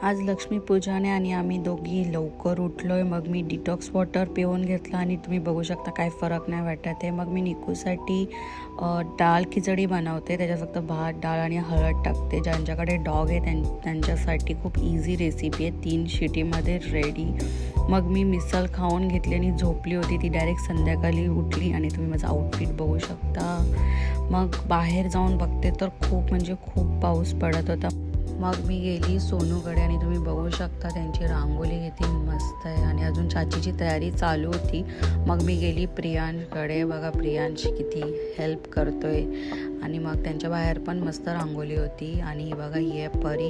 आज लक्ष्मीपूजन आहे आणि आम्ही दोघी लवकर उठलोय। मग मी डिटॉक्स वॉटर पिऊन घेतलं आणि तुम्ही बघू शकता काय फरक नाही वाटत आहे। मग मी निकूसाठी डाळ खिचडी बनवते, त्याच्यात फक्त भात डाळ आणि हळद टाकते। ज्यांच्याकडे डॉग आहे त्यांच्यासाठी खूप इझी रेसिपी आहे, 3 शिटीमध्ये रेडी। मग मी मिसल खाऊन घेतली आणि झोपली होती, ती डायरेक्ट संध्याकाळी उठली आणि तुम्ही माझं आउटफिट बघू शकता। मग बाहेर जाऊन बघते तर खूप म्हणजे खूप पाऊस पडत होता। मग मी गेली सोनूकडे आणि तुम्ही बघू शकता त्यांची रांगोळी किती मस्त आहे आणि अजून चाचीची तयारी चालू होती। मग मी गेली प्रियांशकडे, बघा प्रियांश किती हेल्प करतोय आणि मग त्यांच्या बाहेर पण मस्त रांगोळी होती। आणि बघा ये परी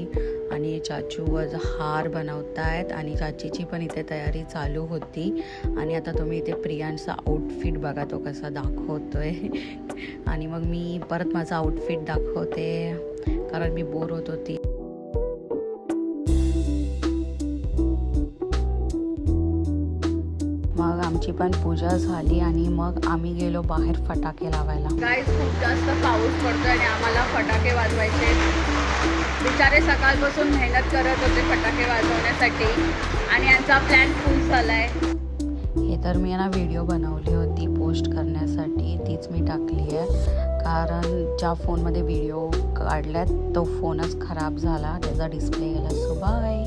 आणि चाचू आज हार बनवतायत आणि चाचीची पण इथे तयारी चालू होती। आणि आता तुम्ही इथे प्रियांशचा आउटफिट बघा तो कसा दाखवतोय आणि मग मी परत माझा आउटफिट दाखवते कारण मी बोर होत होती। मग आमची पण पूजा झाली आणि मग आम्ही गेलो बाहेर फटाके लावायला। गाईस खूप जास्त पाऊस पडतोय आणि आम्हाला फटाके वाजवायचे। बिचारे सकाळपासून मेहनत करत होते फटाके वाजवण्यासाठी आणि यांचा प्लॅन फुल झालाय। हे तर मी ना व्हिडिओ बनवली होती पोस्ट करण्यासाठी, तीच मी टाकली आहे कारण ज्या फोनमध्ये व्हिडिओ काढल्यात तो फोनच खराब झाला, त्याचा डिस्प्ले गेला। So bye.